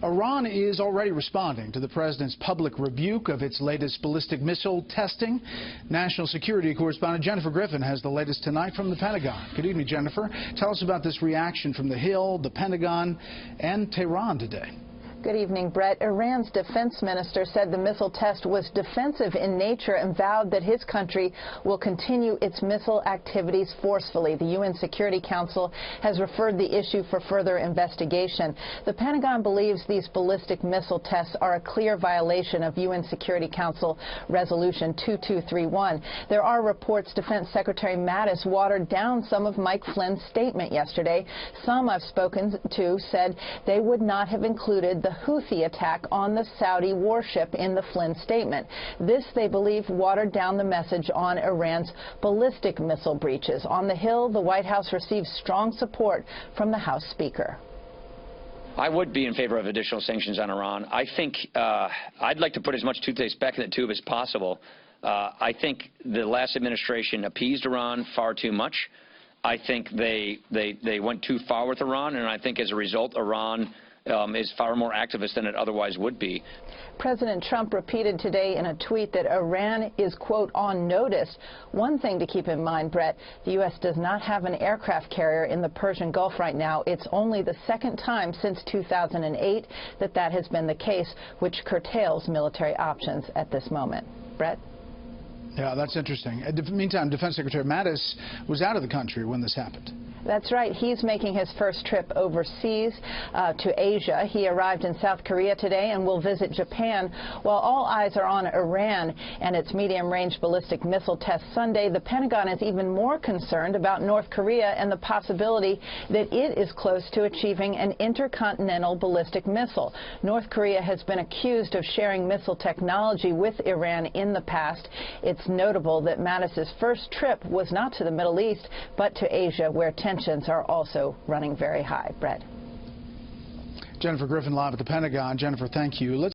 Iran is already responding to the president's public rebuke of its latest ballistic missile testing. National security correspondent Jennifer Griffin has the latest tonight from the Pentagon. Good evening, Jennifer. Tell us about this reaction from the Hill, the Pentagon, and Tehran today. Good evening, Brett. Iran's defense minister said the missile test was defensive in nature and vowed that his country will continue its missile activities forcefully. The UN Security Council has referred the issue for further investigation. The Pentagon believes these ballistic missile tests are a clear violation of UN Security Council Resolution 2231. There are reports Defense Secretary Mattis watered down some of Mike Flynn's statement yesterday. Some I've spoken to said they would not have included the Houthi attack on the Saudi warship in the Flynn statement. This, they believe, watered down the message on Iran's ballistic missile breaches. On the Hill, the White House received strong support from the House Speaker. I would be in favor of additional sanctions on Iran. I think I'd like to put as much toothpaste back in the tube as possible. I think the last administration appeased Iran far too much. I think they went too far with Iran, and I think as a result, Iran is far more activist than it otherwise would be. President Trump repeated today in a tweet that Iran is, quote, on notice. One thing to keep in mind, Brett, the U.S. does not have an aircraft carrier in the Persian Gulf right now. It's only the second time since 2008 that has been the case, which curtails military options at this moment. Brett? Yeah, that's interesting. In the meantime, Defense Secretary Mattis was out of the country when this happened. That's right. He's making his first trip overseas to Asia. He arrived in South Korea today and will visit Japan. While all eyes are on Iran and its medium-range ballistic missile test Sunday, the Pentagon is even more concerned about North Korea and the possibility that it is close to achieving an intercontinental ballistic missile. North Korea has been accused of sharing missile technology with Iran in the past. It's notable that Mattis's first trip was not to the Middle East, but to Asia, where tensions are also running very high. Brett. Jennifer Griffin live at the Pentagon. Jennifer, thank you.